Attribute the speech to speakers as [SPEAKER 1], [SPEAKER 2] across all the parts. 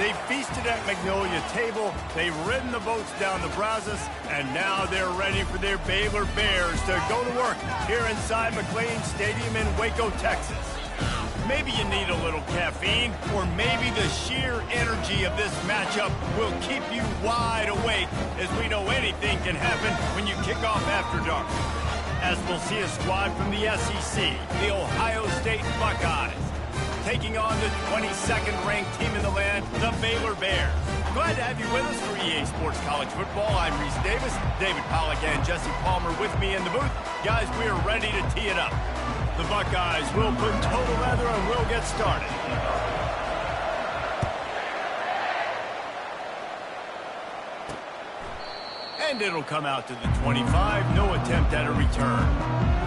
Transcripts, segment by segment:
[SPEAKER 1] They feasted at Magnolia Table, they've ridden the boats down the Brazos, and now they're ready for their Baylor Bears to go to work here inside McLean Stadium in Waco, Texas. Maybe you need a little caffeine, or maybe the sheer energy of this matchup will keep you wide awake, as we know anything can happen when you kick off after dark. As we'll see a squad from the SEC, the Ohio State Buckeyes, taking on the 22nd ranked team in the land, the Baylor Bears. Glad to have you with us for EA Sports College Football. I'm Reese Davis, David Pollack and Jesse Palmer with me in the booth. Guys, we are ready to tee it up. The Buckeyes will put total leather and we'll get started. And it'll come out to the 25, no attempt at a return.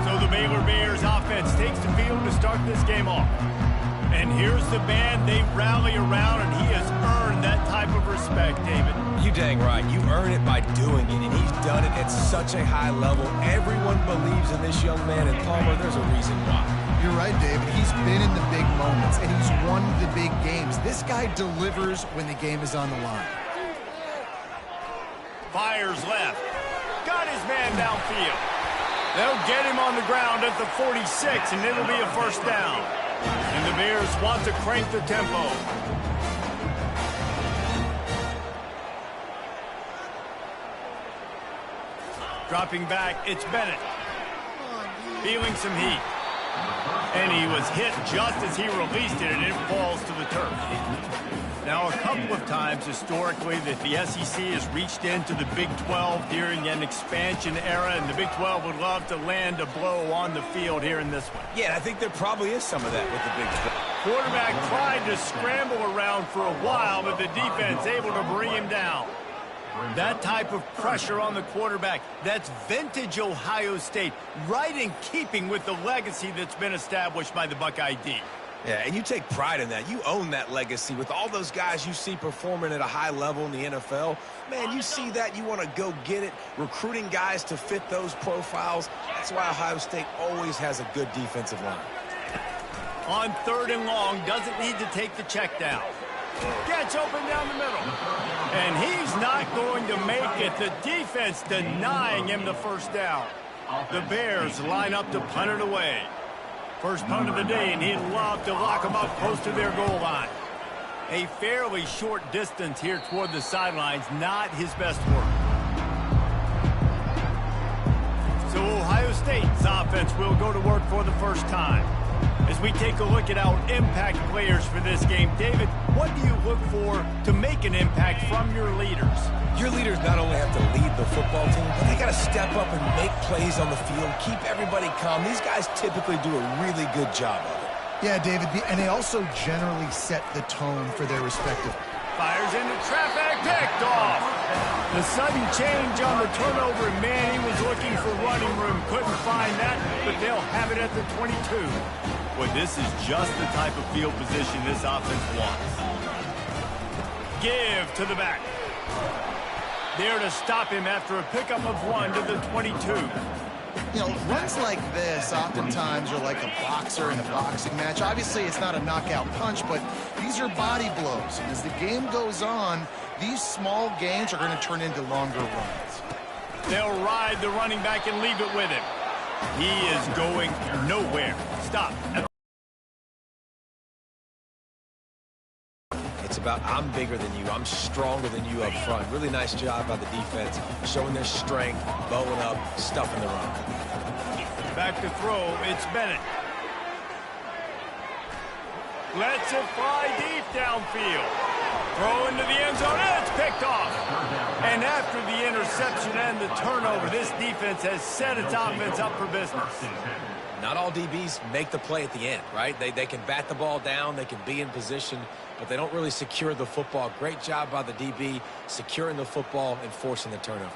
[SPEAKER 1] So the Baylor Bears offense takes the field to start this game off. And here's the band they rally around, and he has earned that type of respect, David.
[SPEAKER 2] You dang right. You earn it by doing it, and he's done it at such a high level. Everyone believes in this young man, and Palmer, there's a reason why.
[SPEAKER 3] You're right, David. He's been in the big moments, and he's won the big games. This guy delivers when the game is on the line.
[SPEAKER 1] Fires left. Got his man downfield. They'll get him on the ground at the 46, and it'll be a first down. And the Bears want to crank the tempo. Dropping back, it's Bennett. Feeling some heat. And he was hit just as he released it, and it falls to the turf. Now, a couple of times historically that the SEC has reached into the Big 12 during an expansion era, and the Big 12 would love to land a blow on the field here in this one.
[SPEAKER 2] Yeah, I think there probably is some of that with the Big 12.
[SPEAKER 1] Quarterback tried to scramble around for a while, but the defense able to bring him down. That type of pressure on the quarterback, that's vintage Ohio State, right in keeping with the legacy that's been established by the Buckeye D.
[SPEAKER 2] Yeah, and you take pride in that. You own that legacy with all those guys you see performing at a high level in the NFL. Man, you see that, you want to go get it, recruiting guys to fit those profiles. That's why Ohio State always has a good defensive line.
[SPEAKER 1] On 3rd and long, doesn't need to take the check down. Gets open down the middle. And he's not going to make it. The defense denying him the first down. The Bears line up to punt it away. First punt of the day, and he'd love to lock them up close to their goal line. A fairly short distance here toward the sidelines, not his best work. So Ohio State's offense will go to work for the first time. As we take a look at our impact players for this game, David, what do you look for to make an impact from your leaders?
[SPEAKER 2] Your leaders not only have to lead the football team, but they got to step up and make plays on the field, keep everybody calm. These guys typically do a really good job of it.
[SPEAKER 3] Yeah, David, and they also generally set the tone for their respective.
[SPEAKER 1] Fires into traffic, picked off. The sudden change on the turnover, man, he was looking for running room, couldn't find that, but they'll have it at the 22. Well, this is just the type of field position this offense wants. Give to the back. There to stop him after a pickup of 1 to the 22.
[SPEAKER 3] You know, runs like this oftentimes are like a boxer in a boxing match. Obviously, it's not a knockout punch, but these are body blows. And as the game goes on, these small gains are going to turn into longer runs.
[SPEAKER 1] They'll ride the running back and leave it with him. He is going nowhere. Stop.
[SPEAKER 2] It's about I'm bigger than you, I'm stronger than you up front. Really nice job by the defense, showing their strength, bowing up, stuffing the run.
[SPEAKER 1] Back to throw, it's Bennett. Lets it fly deep downfield. Throw into the end zone, and it's picked off. And after the interception and the turnover, this defense has set its offense up for business.
[SPEAKER 2] Not all DBs make the play at the end, right? They can bat the ball down, they can be in position, but they don't really secure the football. Great job by the DB securing the football and forcing the turnover.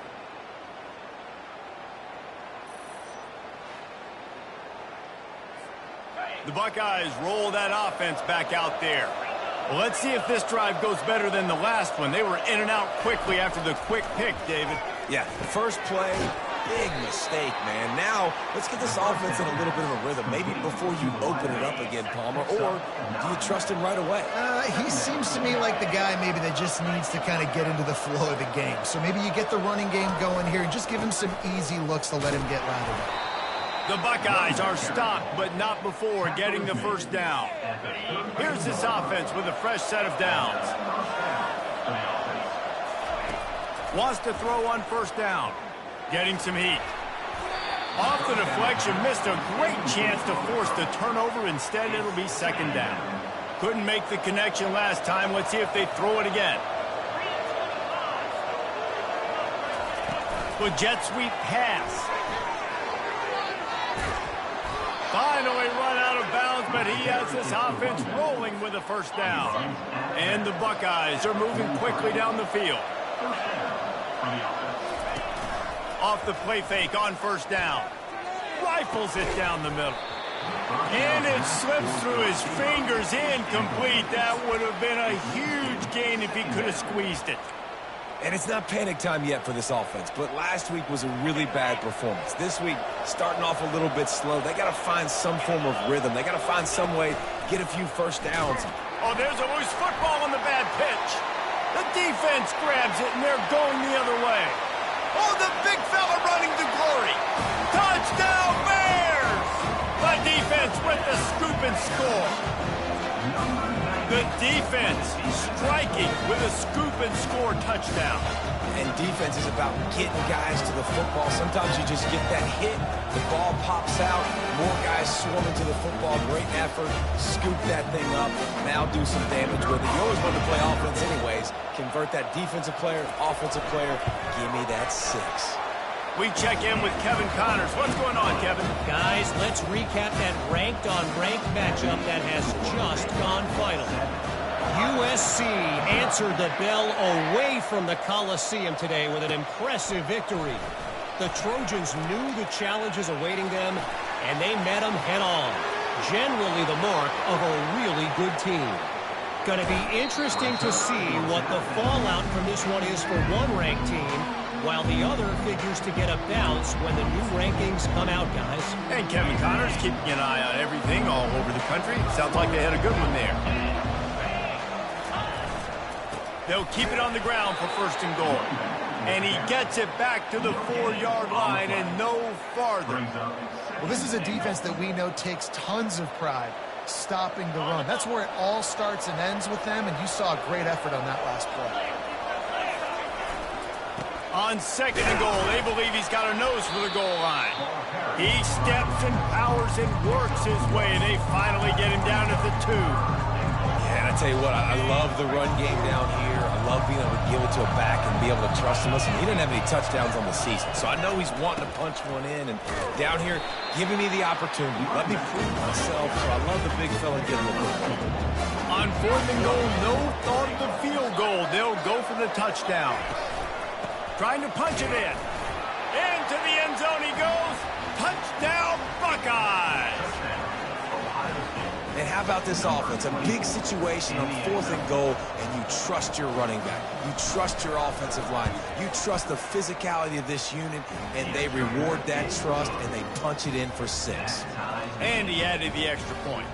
[SPEAKER 1] The Buckeyes roll that offense back out there. Well, let's see if this drive goes better than the last one. They were in and out quickly after the quick pick, David.
[SPEAKER 2] Yeah, first play, big mistake, man. Now, let's get this offense in a little bit of a rhythm. Maybe before you open it up again, Palmer, or do you trust him right away?
[SPEAKER 3] He seems to me like the guy maybe that just needs to kind of get into the flow of the game. So maybe you get the running game going here and just give him some easy looks to let him get lathered up.
[SPEAKER 1] The Buckeyes are stopped, but not before getting the first down. Here's this offense with a fresh set of downs. Wants to throw on first down. Getting some heat. Off the deflection, missed a great chance to force the turnover. Instead, it'll be second down. Couldn't make the connection last time. Let's see if they throw it again. With jet sweep pass. Finally run out of bounds, but he has this offense rolling with a first down. And the Buckeyes are moving quickly down the field. Off the play fake on first down. Rifles it down the middle. And it slips through his fingers, incomplete. That would have been a huge gain if he could have squeezed it.
[SPEAKER 2] And it's not panic time yet for this offense, but last week was a really bad performance. This week, starting off a little bit slow. They got to find some form of rhythm. They got to find some way to get a few first downs.
[SPEAKER 1] Oh, there's a loose football on the bad pitch. The defense grabs it, and they're going the other way. Oh, the big fella running to glory. Touchdown, Bears! The defense with the scoop and score. The defense striking with a scoop and score touchdown.
[SPEAKER 2] And defense is about getting guys to the football. Sometimes you just get that hit, the ball pops out, more guys swarming to the football. Great effort, scoop that thing up, now do some damage with it. You always want to play offense anyways. Convert that defensive player, offensive player. Give me that 6.
[SPEAKER 1] We check in with Kevin Connors. What's going on, Kevin?
[SPEAKER 4] Guys, let's recap that ranked-on-ranked matchup that has just gone final. USC answered the bell away from the Coliseum today with an impressive victory. The Trojans knew the challenges awaiting them, and they met them head-on. Generally the mark of a really good team. Going to be interesting to see what the fallout from this one is for one ranked team, while the other figures to get a bounce when the new rankings come out, guys.
[SPEAKER 1] And Kevin Connors keeping an eye on everything all over the country. Sounds like they had a good one there. They'll keep it on the ground for first and goal. And he gets it back to the 4-yard line and no farther.
[SPEAKER 3] Well, this is a defense that we know takes tons of pride stopping the run. That's where it all starts and ends with them, and you saw a great effort on that last play.
[SPEAKER 1] On second and goal, they believe he's got a nose for the goal line. He steps and powers and works his way. They finally get him down at the 2.
[SPEAKER 2] Yeah, and I tell you what, I love the run game down here. I love being able to give it to a back and be able to trust him. Listen, he didn't have any touchdowns on the season, so I know he's wanting to punch one in. And down here, giving me the opportunity. Let me prove myself, so I love the big fella getting the ball.
[SPEAKER 1] On fourth and goal, no thought of the field goal. They'll go for the touchdown. Trying to punch it in. Into the end zone he goes. Touchdown, Buckeyes!
[SPEAKER 2] And how about this offense? A big situation on fourth and goal, and you trust your running back. You trust your offensive line. You trust the physicality of this unit, and they reward that trust, and they punch it in for 6.
[SPEAKER 1] And he added the extra point.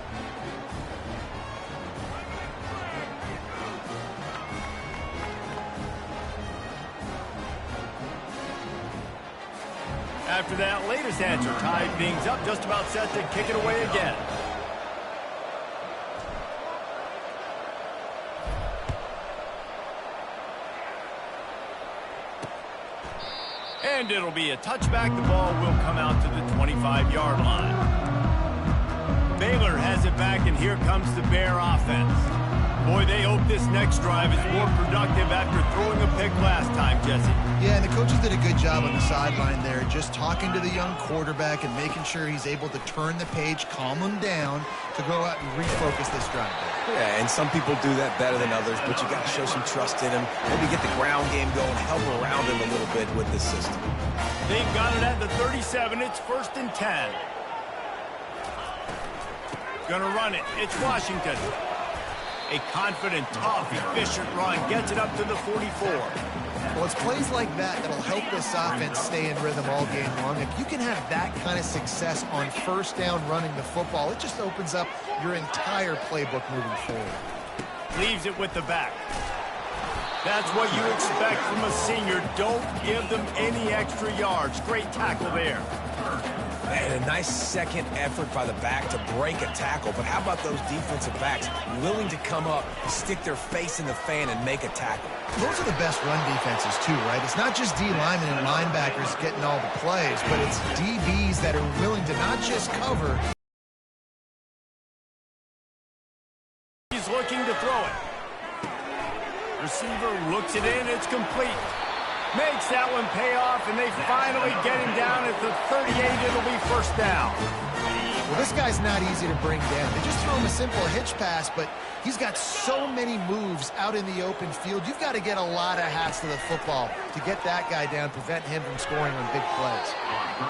[SPEAKER 1] After that latest answer tied things up, just about set to kick it away again. And it'll be a touchback. The ball will come out to the 25-yard line. Baylor has it back, and here comes the Bear offense. Boy, they hope this next drive is more productive after throwing a pick last time, Jesse.
[SPEAKER 3] Yeah, and the coaches did a good job on the sideline there, just talking to the young quarterback and making sure he's able to turn the page, calm him down to go out and refocus this drive.
[SPEAKER 2] Yeah, and some people do that better than others, but you got to show some trust in him. Maybe get the ground game going, help around him a little bit with this system.
[SPEAKER 1] They've got it at the 37. It's 1st and 10. Gonna run it. It's Washington. A confident, tough, efficient run gets it up to the 44.
[SPEAKER 3] Well, it's plays like that that'll help this offense stay in rhythm all game long. If you can have that kind of success on 1st down running the football, it just opens up your entire playbook moving forward.
[SPEAKER 1] Leaves it with the back. That's what you expect from a senior. Don't give them any extra yards. Great tackle there.
[SPEAKER 2] And a nice second effort by the back to break a tackle. But how about those defensive backs willing to come up, stick their face in the fan, and make a tackle?
[SPEAKER 3] Those are the best run defenses, too, right? It's not just D linemen and linebackers getting all the plays, but it's DBs that are willing to not just cover.
[SPEAKER 1] He's looking to throw it. Receiver looks it in. It's complete. Makes that one pay off, and they finally get him down at the 38. It'll be 1st down.
[SPEAKER 3] Well, this guy's not easy to bring down. They just throw him a simple hitch pass, but he's got so many moves out in the open field. You've got to get a lot of hats to the football to get that guy down, prevent him from scoring on big plays.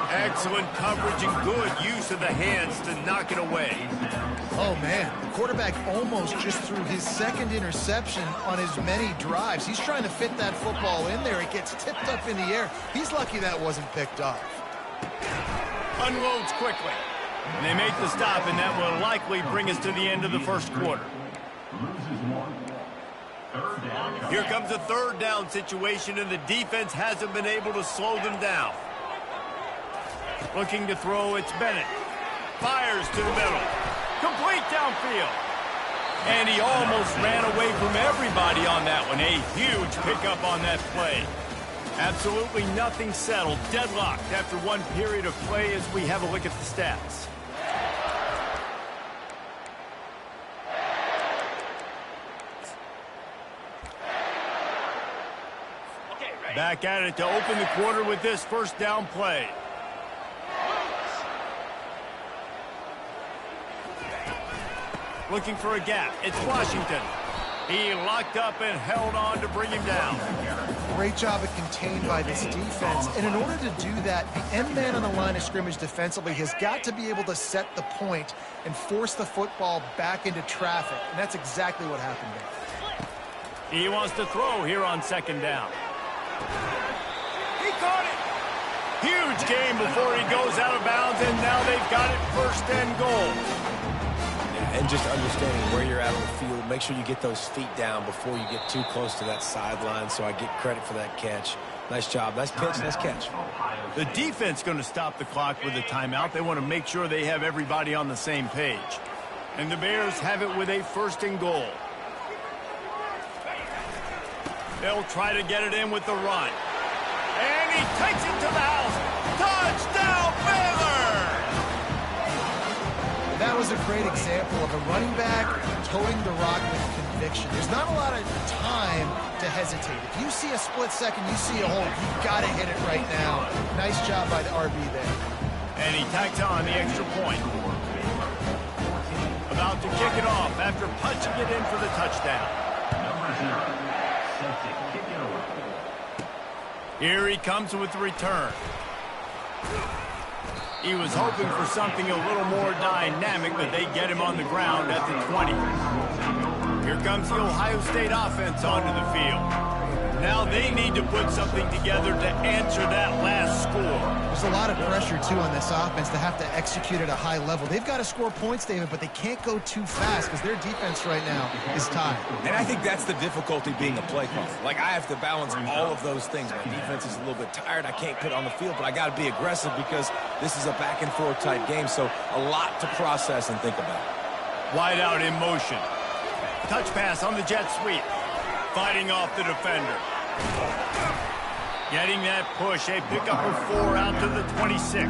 [SPEAKER 1] Excellent coverage and good use of the hands to knock it away.
[SPEAKER 3] Oh, man. The quarterback almost just threw his 2nd interception on as many drives. He's trying to fit that football in there. It gets tipped up in the air. He's lucky that wasn't picked off.
[SPEAKER 1] Unloads quickly. And they make the stop, and that will likely bring us to the end of the 1st quarter. Here comes a 3rd down situation, and the defense hasn't been able to slow them down. Looking to throw, it's Bennett. Fires to the middle. Complete downfield. And he almost ran away from everybody on that one. A huge pickup on that play. Absolutely nothing settled. Deadlocked after one period of play as we have a look at the stats. Back at it to open the quarter with this 1st down play. Looking for a gap. It's Washington. He locked up and held on to bring him down.
[SPEAKER 3] Great job at contained by this defense. And in order to do that, the end man on the line of scrimmage defensively has got to be able to set the point and force the football back into traffic. And that's exactly what happened there.
[SPEAKER 1] He wants to throw here on 2nd down. He caught it. Huge game before he goes out of bounds, and now they've got it 1st and goal.
[SPEAKER 2] And just understanding where you're at on the field, make sure you get those feet down before you get too close to that sideline, so I get credit for that catch. Nice job. Nice pitch. Nice catch.
[SPEAKER 1] The defense going to stop the clock with a timeout. They want to make sure they have everybody on the same page. And the Bears have it with a 1st and goal. They'll try to get it in with the run. And he takes it to the house. Touchdown, Baylor!
[SPEAKER 3] That was a great example of a running back toting the rock with conviction. There's not a lot of time to hesitate. If you see a split second, you see a hole, you've got to hit it right now. Nice job by the RB there.
[SPEAKER 1] And he tacks on the extra point. About to kick it off after punching it in for the touchdown. Here he comes with the return. He was hoping for something a little more dynamic, but they get him on the ground at the 20. Here comes the Ohio State offense onto the field. Now they need to put something together to answer that last score.
[SPEAKER 3] There's a lot of pressure, too, on this offense to have to execute at a high level. They've got to score points, David, but they can't go too fast because their defense right now is tied.
[SPEAKER 2] And I think that's the difficulty being a play caller. Like, I have to balance all of those things. My defense is a little bit tired. I can't put it on the field, but I got to be aggressive because this is a back-and-forth type game, so a lot to process and think about.
[SPEAKER 1] Wide out in motion. Touch pass on the jet sweep. Fighting off the defender. Getting that push. A pickup of 4 out to the 26.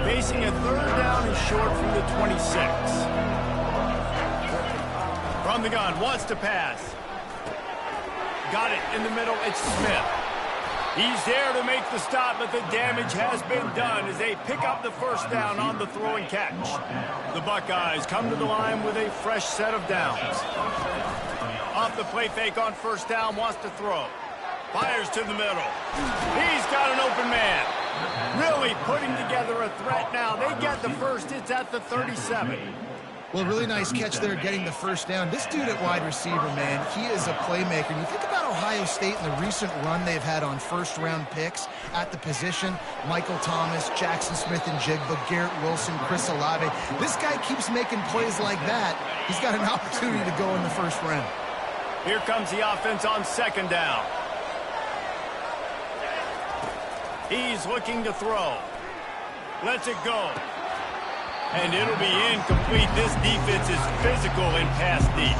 [SPEAKER 1] Facing a 3rd down and short from the 26. From the gun, wants to pass. Got it in the middle, it's Smith. He's there to make the stop, but the damage has been done as they pick up the first down on the throw and catch. The Buckeyes come to the line with a fresh set of downs. Off the play fake on first down, wants to throw. Fires to the middle. He's got an open man. Really putting together a threat now. They get the first. It's at the 37.
[SPEAKER 3] Well, really nice catch there getting the first down. This dude at wide receiver, man, he is a playmaker. And you think about Ohio State and the recent run they've had on first-round picks at the position. Michael Thomas, Jackson Smith-Njigba, Garrett Wilson, Chris Olave. This guy keeps making plays like that. He's got an opportunity to go in the first round.
[SPEAKER 1] Here comes the offense on second down. He's looking to throw. Lets it go. And it'll be incomplete. This defense is physical in pass deep.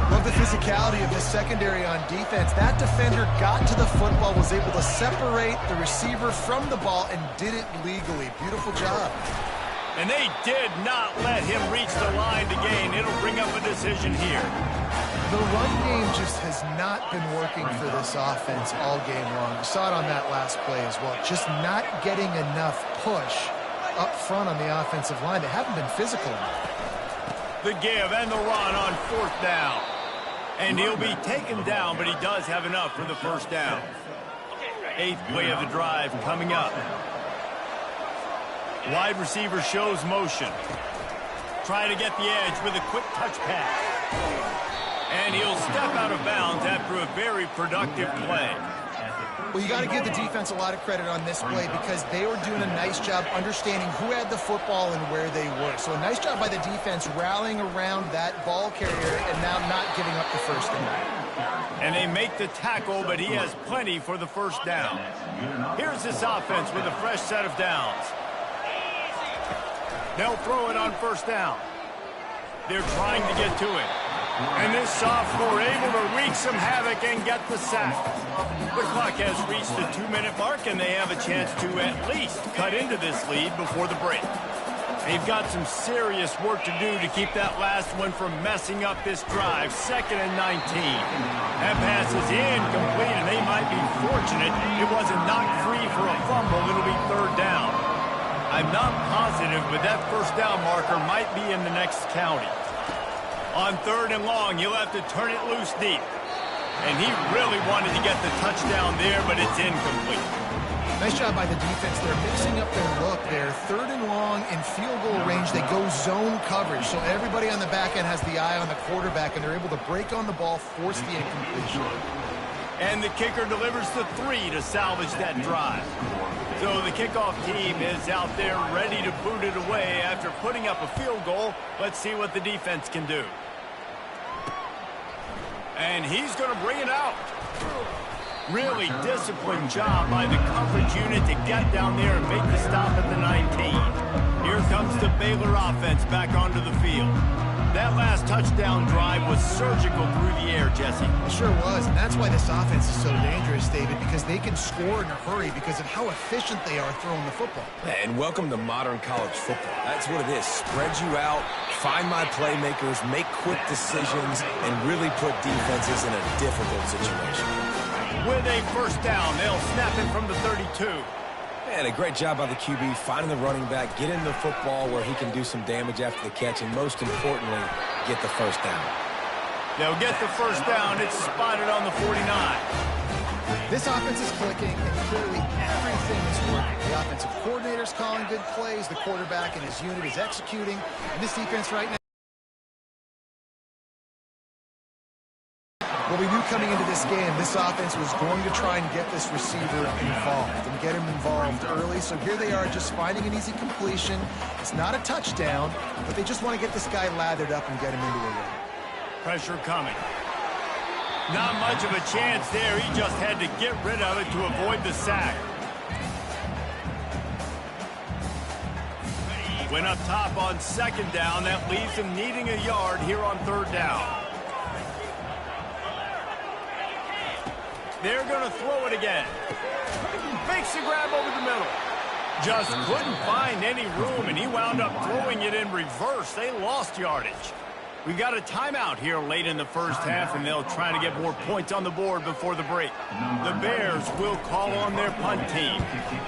[SPEAKER 3] Love the physicality of this secondary on defense. That defender got to the football, was able to separate the receiver from the ball, and did it legally. Beautiful job.
[SPEAKER 1] And they did not let him reach the line to gain. It'll bring up a decision here.
[SPEAKER 3] The run game just has not been working for this offense all game long. You saw it on that last play as well. Just not getting enough push up front on the offensive line. They haven't been physical enough.
[SPEAKER 1] The give and the run on fourth down. And he'll be taken down, but he does have enough for the first down. Eighth play of the drive coming up. Wide receiver shows motion. Try to get the edge with a quick touch pass. And he'll step out of bounds after a very productive play.
[SPEAKER 3] Well, you got to give the defense a lot of credit on this play because they were doing a nice job understanding who had the football and where they were. So a nice job by the defense rallying around that ball carrier and now not giving up the first down.
[SPEAKER 1] And they make the tackle, but he has plenty for the first down. Here's this offense with a fresh set of downs. They'll throw it on first down. They're trying to get to it. And this sophomore able to wreak some havoc and get the sack. The clock has reached the 2-minute mark, and they have a chance to at least cut into this lead before the break. They've got some serious work to do to keep that last one from messing up this drive. 2nd and 19. That pass is incomplete, and they might be fortunate it wasn't knocked free for a fumble. It'll be third down. I'm not positive, but that first down marker might be in the next county. On third and long, he'll have to turn it loose deep. And he really wanted to get the touchdown there, but it's incomplete.
[SPEAKER 3] Nice job by the defense. They're mixing up their look there. Third and long in field goal range. They go zone coverage. So everybody on the back end has the eye on the quarterback, and they're able to break on the ball, force the incompletion.
[SPEAKER 1] And the kicker delivers the 3 to salvage that drive. So the kickoff team is out there ready to boot it away after putting up a field goal. Let's see what the defense can do. And he's going to bring it out. Really disciplined job by the coverage unit to get down there and make the stop at the 19. Here comes the Baylor offense back onto the field. That last touchdown drive was surgical through the air, Jesse.
[SPEAKER 3] It sure was, and that's why this offense is so dangerous, David, because they can score in a hurry because of how efficient they are throwing the football.
[SPEAKER 2] And welcome to modern college football. That's what it is. Spread you out, find my playmakers, make quick decisions, and really put defenses in a difficult situation.
[SPEAKER 1] With a first down, they'll snap it from the 32.
[SPEAKER 2] And a great job by the QB finding the running back, getting the football where he can do some damage after the catch, and most importantly, get the first down.
[SPEAKER 1] They'll get the first down. It's spotted on the 49.
[SPEAKER 3] This offense is clicking, and clearly everything is working. The offensive coordinator's calling good plays. The quarterback and his unit is executing. And this defense right now, well, we knew coming into this game, this offense was going to try and get this receiver involved and get him involved early. So here they are just finding an easy completion. It's not a touchdown, but they just want to get this guy lathered up and get him into a run.
[SPEAKER 1] Pressure coming. Not much of a chance there. He just had to get rid of it to avoid the sack. Went up top on second down. That leaves him needing a yard here on third down. They're going to throw it again. Makes the grab over the middle. Just couldn't find any room, and he wound up throwing it in reverse. They lost yardage. We got a timeout here late in the first half, and they'll try to get more points on the board before the break. The Bears will call on their punt team.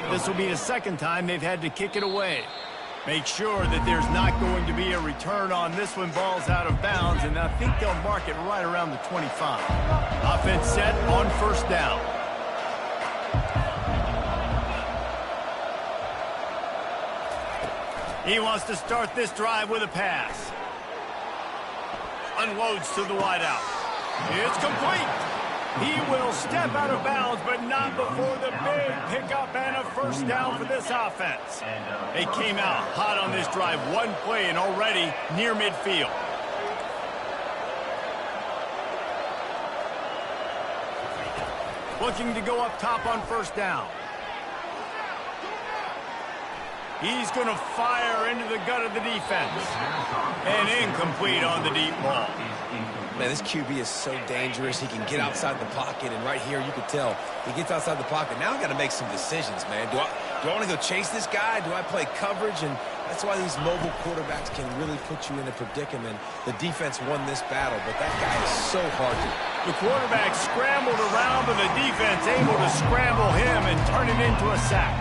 [SPEAKER 1] This will be the second time they've had to kick it away. Make sure that there's not going to be a return on this when ball's out of bounds, and I think they'll mark it right around the 25. Offense set on first down. He wants to start this drive with a pass. Unloads to the wideout. It's complete. He will step out of bounds, but not before the big pickup and a first down for this offense. They came out hot on this drive. One play and already near midfield. Looking to go up top on first down. He's going to fire into the gut of the defense. And incomplete on the deep ball.
[SPEAKER 2] Man, this QB is so dangerous. He can get outside the pocket, and right here you can tell he gets outside the pocket. Now I've got to make some decisions, man. Do I want to go chase this guy? Do I play coverage? And that's why these mobile quarterbacks can really put you in a predicament. The defense won this battle, but that guy is so hard to...
[SPEAKER 1] The quarterback scrambled around, but the defense able to scramble him and turn it into a sack.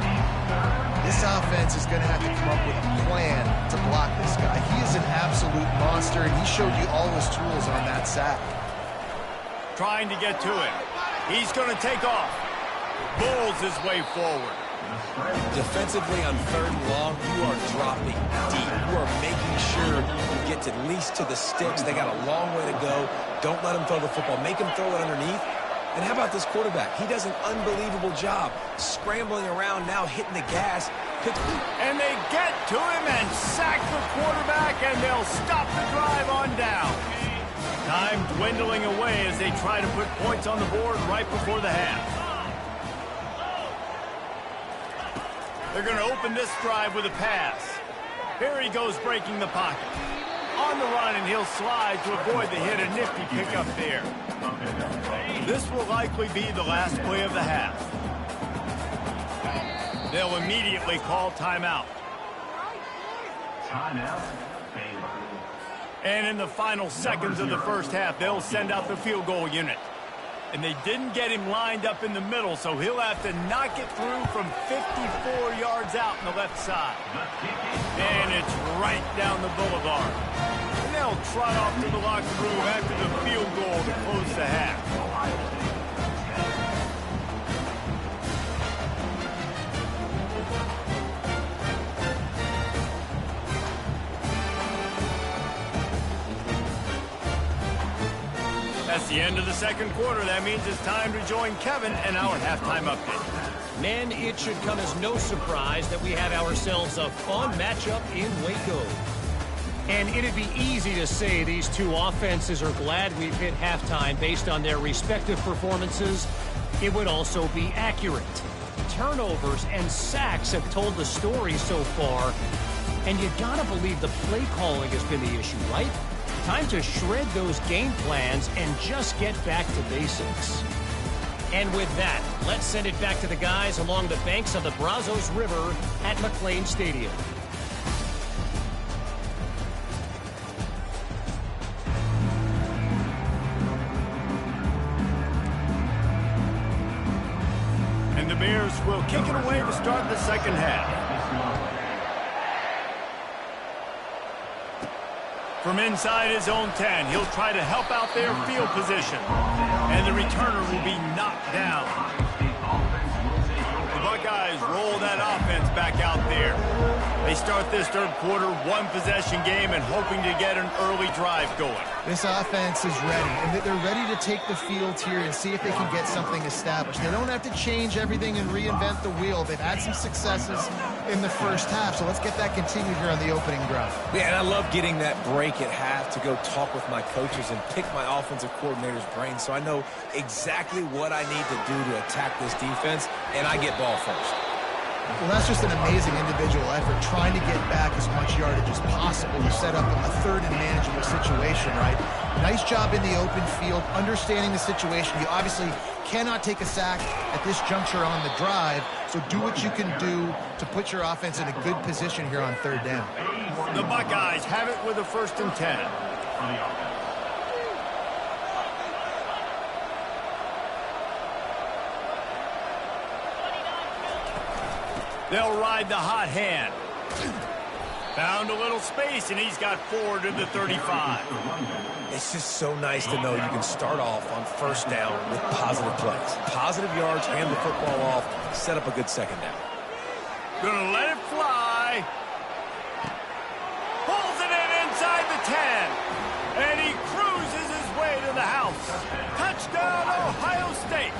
[SPEAKER 3] This offense is going to have to come up with a plan to block this guy. He is an absolute monster, and he showed you all his tools on that sack.
[SPEAKER 1] Trying to get to it. He's going to take off. Bulls his way forward.
[SPEAKER 2] Defensively on third and long, you are dropping deep. You are making sure you get at least to the sticks. They got a long way to go. Don't let him throw the football. Make him throw it underneath. And how about this quarterback? He does an unbelievable job scrambling around now, hitting the gas.
[SPEAKER 1] And they get to him and sack the quarterback, and they'll stop the drive on down. Time dwindling away as they try to put points on the board right before the half. They're going to open this drive with a pass. Here he goes breaking the pocket. On the run, and he'll slide to avoid the hit. A nifty pickup there. This will likely be the last play of the half. They'll immediately call timeout. And in the final seconds of the first half, they'll send out the field goal unit. And they didn't get him lined up in the middle, so he'll have to knock it through from 54 yards out on the left side. And it's right down the boulevard. And they'll trot off to the locker room after the field goal to close the half. That's the end of the second quarter. That means it's time to join Kevin and our halftime update.
[SPEAKER 4] Man, it should come as no surprise that we have ourselves a fun matchup in Waco. And it'd be easy to say these two offenses are glad we've hit halftime based on their respective performances. It would also be accurate. Turnovers and sacks have told the story so far. And you gotta believe the play calling has been the issue, right? Time to shred those game plans and just get back to basics. And with that, let's send it back to the guys along the banks of the Brazos River at McLean Stadium.
[SPEAKER 1] And the Bears will kick it away to start the second half. From inside his own 10, he'll try to help out their field position. And the returner will be knocked down. The Buckeyes roll that offense back out there. They start this third quarter one-possession game and hoping to get an early drive going.
[SPEAKER 3] This offense is ready, and they're ready to take the field here and see if they can get something established. They don't have to change everything and reinvent the wheel. They've had some successes in the first half, so let's get that continued here on the opening drive.
[SPEAKER 2] Yeah, and I love getting that break at half to go talk with my coaches and pick my offensive coordinator's brain so I know exactly what I need to do to attack this defense, and I get ball first.
[SPEAKER 3] Well, that's just an amazing individual effort, trying to get back as much yardage as possible to set up a third and manageable situation, right? Nice job in the open field, understanding the situation. You obviously cannot take a sack at this juncture on the drive, so do what you can do to put your offense in a good position here on third down.
[SPEAKER 1] The Buckeyes have it with a 1st and 10. They'll ride the hot hand. Found a little space, and he's got 4 to the 35.
[SPEAKER 2] It's just so nice to know you can start off on first down with positive plays. Positive yards, hand the football off, set up a good second down.
[SPEAKER 1] Gonna let it fly. Pulls it in inside the 10. And he cruises his way to the house. Touchdown, Ohio State.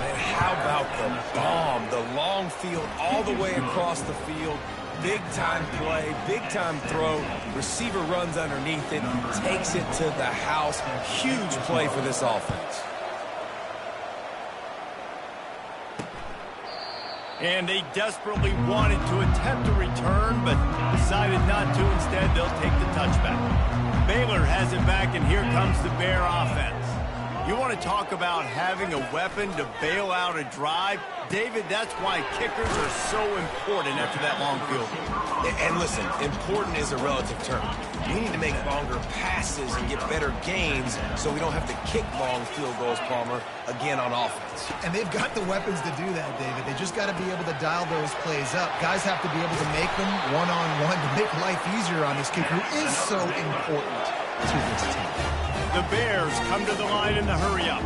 [SPEAKER 2] And how about the bomb, the long field all the way across the field. Big-time play, big-time throw. Receiver runs underneath it, takes it to the house. Huge play for this offense.
[SPEAKER 1] And they desperately wanted to attempt a return, but decided not to. Instead, they'll take the touchback. Baylor has it back, and here comes the Bear offense. You want to talk about having a weapon to bail out a drive? David, that's why kickers are so important after that long field goal.
[SPEAKER 2] And listen, important is a relative term. We need to make longer passes and get better gains so we don't have to kick long field goals, Palmer, again on offense.
[SPEAKER 3] And they've got the weapons to do that, David. They just got to be able to dial those plays up. Guys have to be able to make them one-on-one to make life easier on this kicker, who is so important to this team.
[SPEAKER 1] The Bears come to the line in the hurry-up.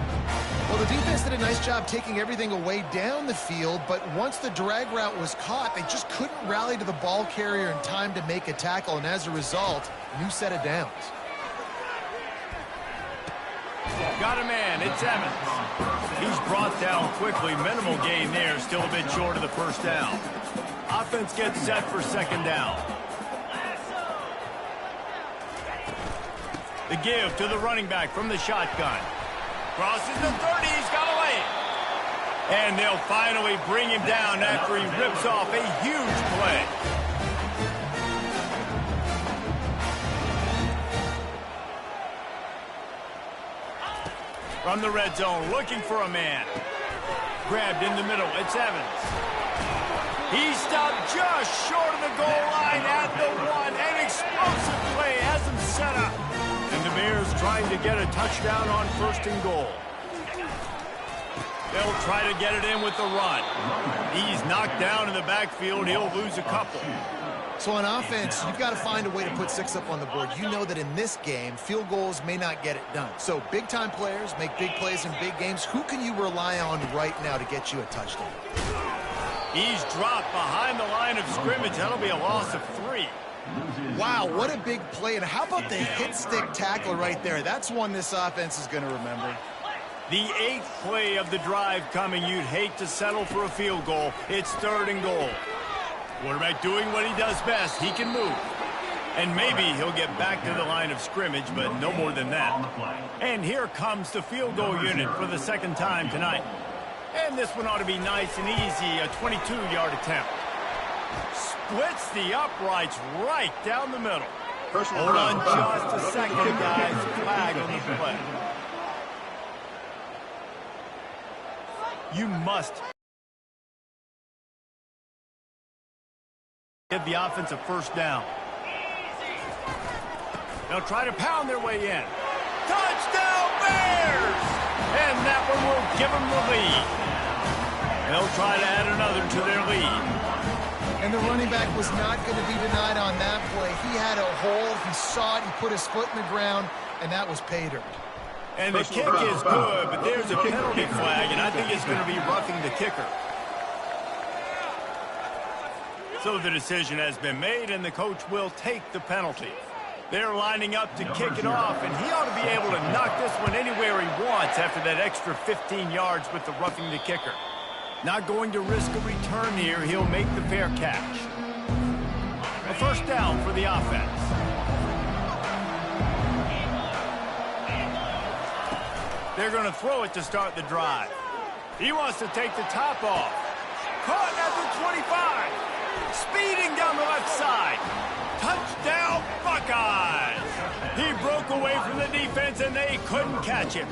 [SPEAKER 3] Well, the defense did a nice job taking everything away down the field, but once the drag route was caught, they just couldn't rally to the ball carrier in time to make a tackle, and as a result, new set of downs.
[SPEAKER 1] Got a man, it's Evans. He's brought down quickly, minimal gain there, still a bit short of the first down. Offense gets set for second down. The give to the running back from the shotgun. Crosses the 30, he's got a lane. And they'll finally bring him down after he rips off a huge play. From the red zone, looking for a man. Grabbed in the middle, it's Evans. He stopped just short of the goal line at the 1. An explosive play has him set up. And the Bears trying to get a touchdown on first and goal. They'll try to get it in with the run. He's knocked down in the backfield. He'll lose a couple.
[SPEAKER 3] So on offense, you've got to find a way to put 6 up on the board. You know that in this game, field goals may not get it done. So big-time players make big plays in big games. Who can you rely on right now to get you a touchdown?
[SPEAKER 1] He's dropped behind the line of scrimmage. That'll be a loss of 3.
[SPEAKER 3] Wow, what a big play. And how about the hit-stick tackle right there? That's one this offense is going to remember.
[SPEAKER 1] The 8th play of the drive coming. You'd hate to settle for a field goal. It's 3rd and goal. Quarterback doing what he does best. He can move. And maybe he'll get back to the line of scrimmage, but no more than that. And here comes the field goal unit for the second time tonight. And this one ought to be nice and easy, a 22-yard attempt. Splits the uprights right down the middle. Hold on just a second, guys. Flag on the play. You must give the offense a first down. They'll try to pound their way in. Touchdown, Bears! And that one will give them the lead. They'll try to add another to their lead.
[SPEAKER 3] And the running back was not going to be denied on that play. He had a hole. He saw it. He put his foot in the ground, and that was pay dirt.
[SPEAKER 1] And the kick is good, but there's a penalty flag, and I think it's going to be roughing the kicker. So the decision has been made, and the coach will take the penalty. They're lining up to kick it off, and he ought to be able to knock this one anywhere he wants after that extra 15 yards with the roughing the kicker. Not going to risk a return here. He'll make the fair catch. A first down for the offense. They're going to throw it to start the drive. He wants to take the top off. Caught at the 25. Speeding down the left side. Touchdown, Buckeyes. He broke away from the defense, and they couldn't catch him.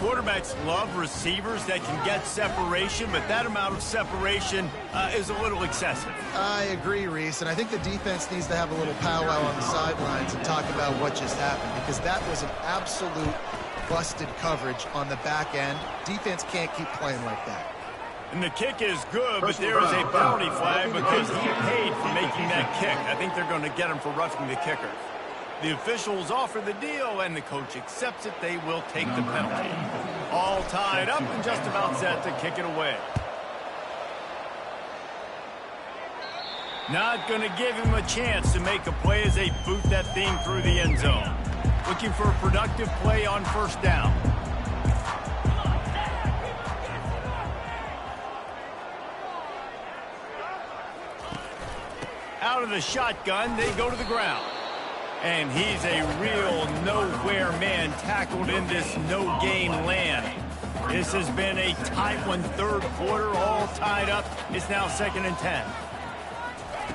[SPEAKER 1] Quarterbacks love receivers that can get separation, but that amount of separation is a little excessive.
[SPEAKER 3] I agree, Reese, and I think the defense needs to have a little powwow on the sidelines and talk about what just happened, because that was an absolute busted coverage on the back end. Defense can't keep playing like that.
[SPEAKER 1] And the kick is good, but there is a penalty flag because he paid for making that kick. I think they're going to get him for roughing the kicker. The officials offer the deal, and the coach accepts it. They will take the penalty. All tied up and just about set to kick it away. Not going to give him a chance to make a play as they boot that thing through the end zone. Looking for a productive play on first down. Out of the shotgun, they go to the ground. And he's a real nowhere man tackled in this no-game land. This has been a tight one, third quarter, all tied up. It's now 2nd and 10.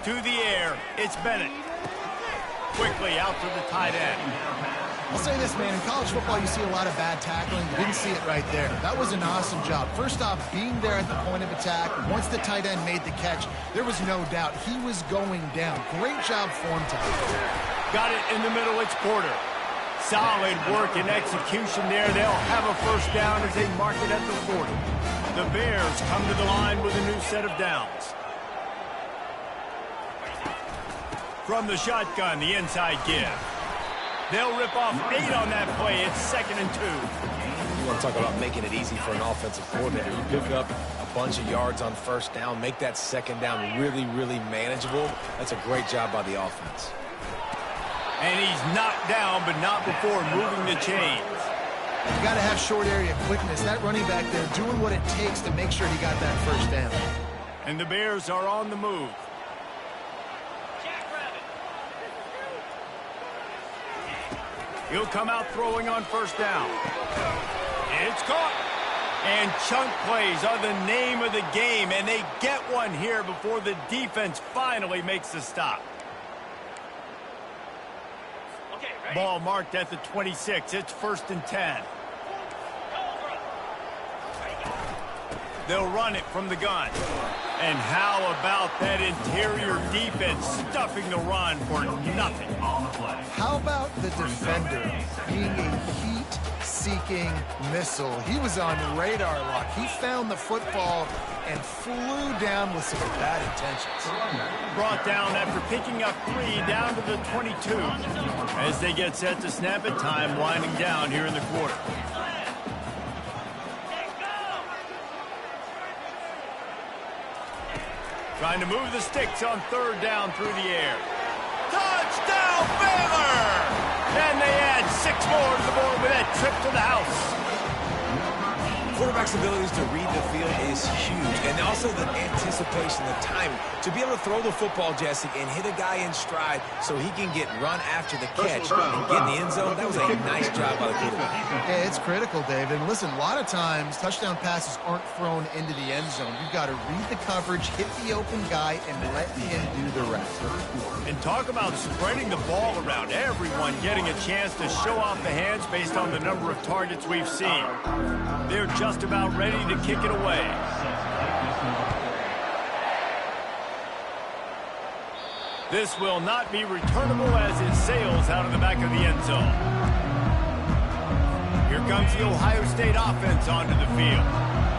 [SPEAKER 1] To the air, it's Bennett. Quickly out to the tight end.
[SPEAKER 3] I'll say this, man, in college football you see a lot of bad tackling. You didn't see it right there. That was an awesome job. First off, being there at the point of attack. Once the tight end made the catch, there was no doubt he was going down. Great job form time.
[SPEAKER 1] Got it in the middle, it's Porter. Solid work and execution there. They'll have a first down as they mark it at the 40. The Bears come to the line with a new set of downs. From the shotgun, the inside give. They'll rip off 8 on that play. It's 2nd and 2.
[SPEAKER 2] You want to talk about making it easy for an offensive coordinator. You pick up a bunch of yards on first down, make that second down really, really manageable. That's a great job by the offense.
[SPEAKER 1] And he's knocked down, but not before moving the chains.
[SPEAKER 3] You got to have short area quickness. That running back there doing what it takes to make sure he got that first down.
[SPEAKER 1] And the Bears are on the move. He'll come out throwing on first down. It's caught. And chunk plays are the name of the game, and they get one here before the defense finally makes the stop. Ball marked at the 26. It's 1st and 10. They'll run it from the gun. And how about that interior defense stuffing the run for nothing?
[SPEAKER 3] How about the defender being a heat-seeking missile? He was on radar lock. He found the football and flew down with some bad intentions.
[SPEAKER 1] Brought down after picking up 3 down to the 22. As they get set to snap it, time winding down here in the quarter. Trying to move the sticks on 3rd down through the air. Touchdown, Baylor! And they add 6 more to the board with that trip to the house.
[SPEAKER 2] Quarterback's abilities to read the field is huge, and also the anticipation, the timing. To be able to throw the football, Jesse, and hit a guy in stride so he can get run after the catch and get in the end zone, that was a nice job by the quarterback.
[SPEAKER 3] Yeah, it's critical, David. And listen, a lot of times touchdown passes aren't thrown into the end zone. You've got to read the coverage, hit the open guy, and let him do the rest.
[SPEAKER 1] And talk about spreading the ball around. Everyone getting a chance to show off the hands based on the number of targets we've seen. They're just about ready to kick it away. This will not be returnable as it sails out of the back of the end zone. Here comes the Ohio State offense onto the field.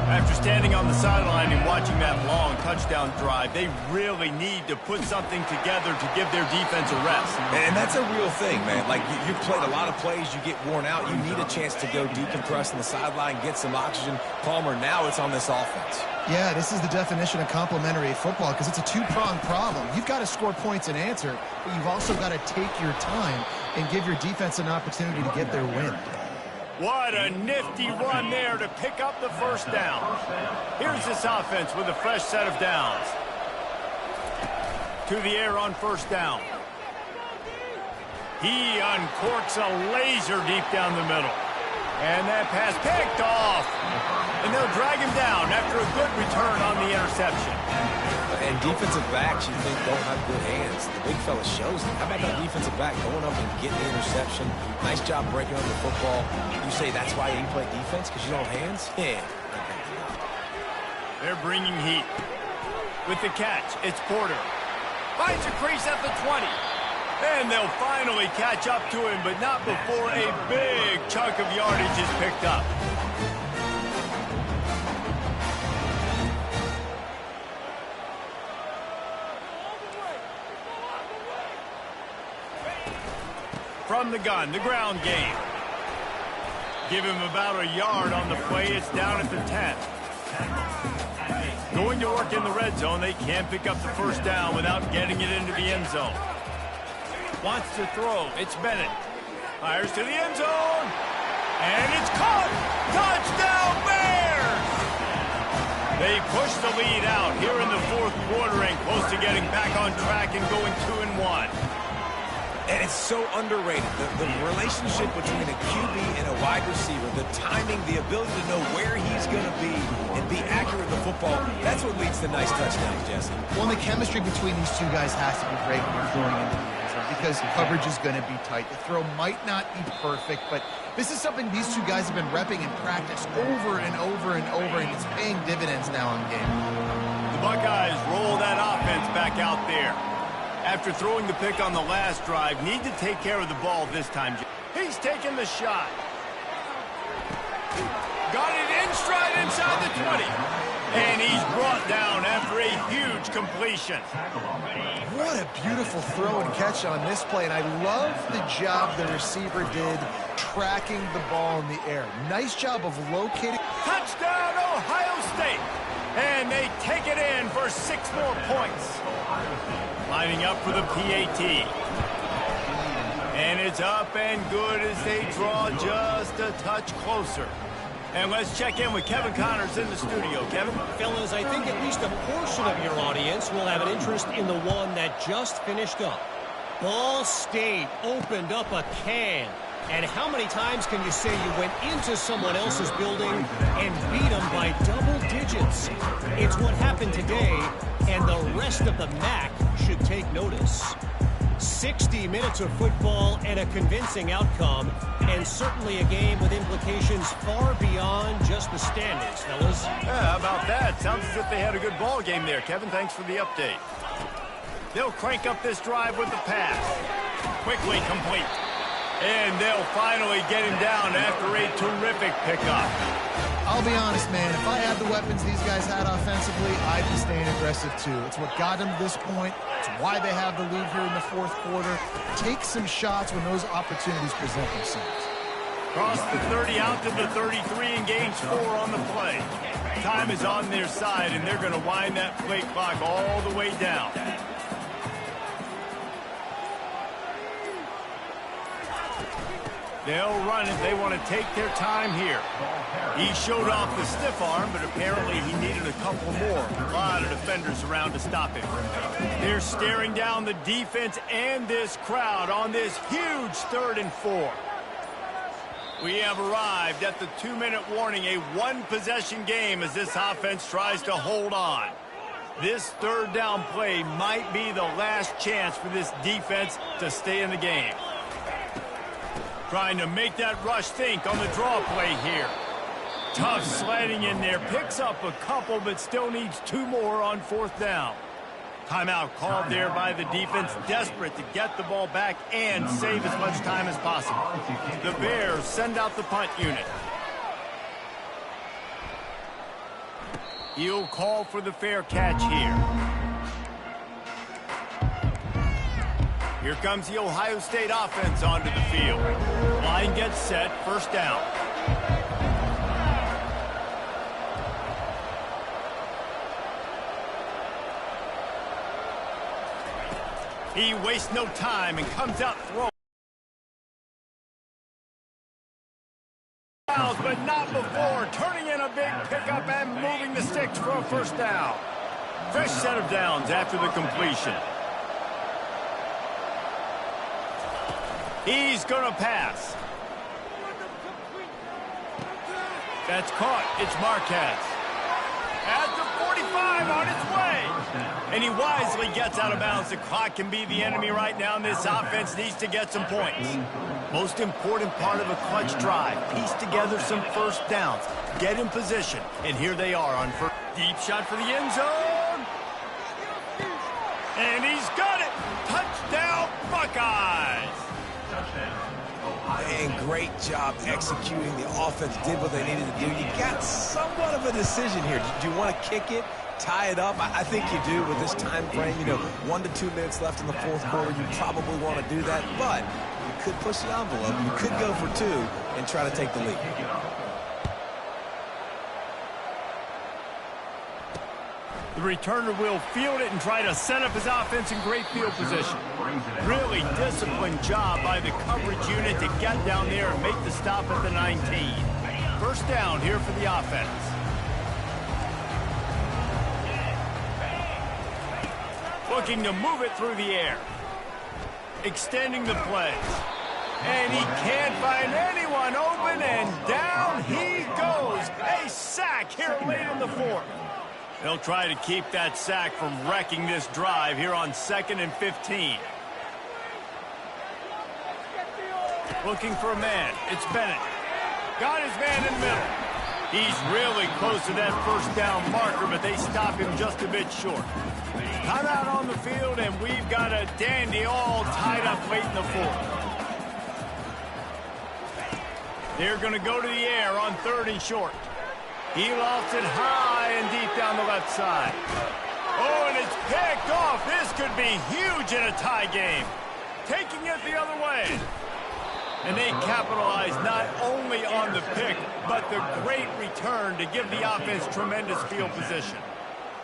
[SPEAKER 1] After standing on the sideline and watching that long touchdown drive, they really need to put something together to give their defense a rest.
[SPEAKER 2] And that's a real thing, man. Like, you've played a lot of plays, you get worn out, you need a chance to go decompress on the sideline, get some oxygen. Palmer, now it's on this offense.
[SPEAKER 3] Yeah, this is the definition of complementary football because it's a two-pronged problem. You've got to score points and answer, but you've also got to take your time and give your defense an opportunity to get their win.
[SPEAKER 1] What a nifty run there to pick up the first down. Here's this offense with a fresh set of downs. To the air on first down. He uncorks a laser deep down the middle. And that pass picked off. And they'll drag him down after a good return on the interception.
[SPEAKER 2] And defensive backs, you think, don't have good hands. The big fella shows it. How about that defensive back going up and getting the interception? Nice job breaking up the football. You say that's why you play defense, because you don't have hands? Yeah.
[SPEAKER 1] They're bringing heat. With the catch, it's Porter. Finds a crease at the 20. And they'll finally catch up to him, but not before a big chunk of yardage is picked up. From the gun, the ground game. Give him about a yard on the play. It's down at the 10. Going to work in the red zone. They can't pick up the first down without getting it into the end zone. Wants to throw. It's Bennett. Fires to the end zone. And it's caught. Touchdown, Bears! They push the lead out here in the fourth quarter and close to getting back on track and going 2-1.
[SPEAKER 2] And it's so underrated. The relationship between a QB and a wide receiver, the timing, the ability to know where he's going to be and be accurate with the football, that's what leads to nice touchdowns, Jesse.
[SPEAKER 3] Well, the chemistry between these two guys has to be great when you're throwing into the end zone because coverage is going to be tight. The throw might not be perfect, but this is something these two guys have been repping in practice over and over and over, and it's paying dividends now in game.
[SPEAKER 1] The Buckeyes roll that offense back out there. After throwing the pick on the last drive, need to take care of the ball this time. He's taking the shot. Got it in stride inside the 20. And he's brought down after a huge completion.
[SPEAKER 3] What a beautiful throw and catch on this play. And I love the job the receiver did tracking the ball in the air. Nice job of locating.
[SPEAKER 1] Touchdown, Ohio State. And they take it in for 6 more points. Lining up for the PAT. And it's up and good as they draw just a touch closer. And let's check in with Kevin Connors in the studio. Kevin?
[SPEAKER 4] Fellas, I think at least a portion of your audience will have an interest in the one that just finished up. Ball State opened up a can. And how many times can you say you went into someone else's building and beat them by double digits? It's what happened today, and the rest of the MAC should take notice. 60 minutes of football and a convincing outcome, and certainly a game with implications far beyond just the standings, fellas.
[SPEAKER 1] Yeah, how about that? Sounds as if they had a good ball game there. Kevin, thanks for the update. They'll crank up this drive with the pass. Quickly complete. And they'll finally get him down after a terrific pickup.
[SPEAKER 3] I'll be honest, man. If I had the weapons these guys had offensively, I'd be staying aggressive too. It's what got them to this point. It's why they have the lead here in the fourth quarter. Take some shots when those opportunities present themselves.
[SPEAKER 1] Cross the 30 out to the 33 and gains 4 on the play. Time is on their side, and they're going to wind that play clock all the way down. They'll run it. They want to take their time here. He showed off the stiff arm, but apparently he needed a couple more. A lot of defenders around to stop him. They're staring down the defense and this crowd on this huge 3rd and 4. We have arrived at the 2-minute warning, a one-possession game as this offense tries to hold on. This 3rd down play might be the last chance for this defense to stay in the game. Trying to make that rush think on the draw play here. Tough sliding in there. Picks up a couple, but still needs 2 more on 4th down. Timeout called there by the defense, desperate to get the ball back and save as much time as possible. The Bears send out the punt unit. He'll call for the fair catch here. Here comes the Ohio State offense onto the field. Line gets set, 1st down. He wastes no time and comes out throwing. But not before, turning in a big pickup and moving the sticks for a 1st down. Fresh set of downs after the completion. He's going to pass. That's caught. It's Marquez. At the 45 on its way. And he wisely gets out of bounds. The clock can be the enemy right now, and this offense needs to get some points. Most important part of a clutch drive. Piece together some first downs. Get in position. And here they are on first. Deep shot for the end zone. And he's got it. Touchdown, Buckeyes.
[SPEAKER 2] And great job executing. The offense did what they needed to do. You got somewhat of a decision here. Do you want to kick it, tie it up? I think you do with this time frame. 1 to 2 minutes left in the fourth quarter. You probably want to do that, but you could push the envelope. You could go for 2 and try to take the lead.
[SPEAKER 1] The returner will field it and try to set up his offense in great field position. Really disciplined job by the coverage unit to get down there and make the stop at the 19. First down here for the offense. Looking to move it through the air. Extending the play. And he can't find anyone open, and down he goes. A sack here late in the fourth. They'll try to keep that sack from wrecking this drive here on 2nd and 15. Looking for a man. It's Bennett. Got his man in the middle. He's really close to that first down marker, but they stop him just a bit short. Timeout on the field, and we've got a dandy all tied up late in the fourth. They're going to go to the air on 3rd and short. He lofts it high and deep down the left side. Oh, and it's picked off. This could be huge in a tie game. Taking it the other way. And they capitalize not only on the pick, but the great return to give the offense tremendous field position.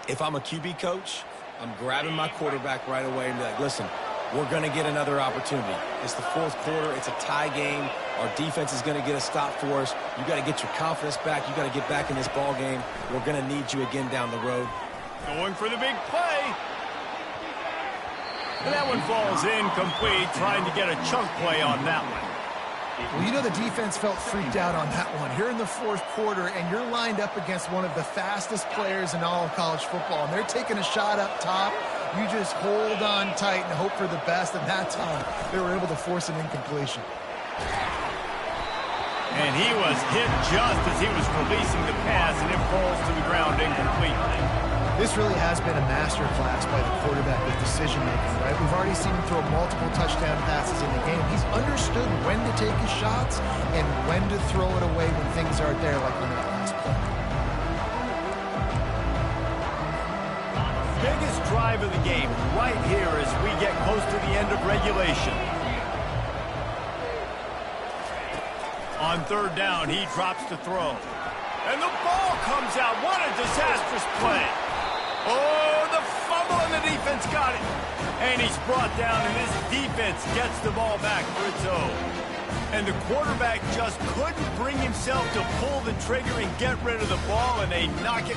[SPEAKER 2] If I'm a QB coach, I'm grabbing my quarterback right away and be like, listen, we're going to get another opportunity. It's the fourth quarter. It's a tie game. Our defense is going to get a stop for us. You got to get your confidence back. You got to get back in this ball game. We're going to need you again down the road.
[SPEAKER 1] Going for the big play. And that one falls incomplete, trying to get a chunk play on that one.
[SPEAKER 3] Well, the defense felt freaked out on that one. Here in the fourth quarter, and you're lined up against one of the fastest players in all of college football, and they're taking a shot up top. You just hold on tight and hope for the best, and that time they were able to force an incompletion.
[SPEAKER 1] And he was hit just as he was releasing the pass, and it falls to the ground incomplete.
[SPEAKER 3] This really has been a masterclass by the quarterback with decision-making, right? We've already seen him throw multiple touchdown passes in the game. He's understood when to take his shots and when to throw it away when things aren't there, like on that last play.
[SPEAKER 1] Biggest drive of the game right here as we get close to the end of regulation. On 3rd down, he drops to throw. And the ball comes out. What a disastrous play. Oh, the fumble, and the defense got it. And he's brought down, and this defense gets the ball back for its own. And the quarterback just couldn't bring himself to pull the trigger and get rid of the ball, and they knock it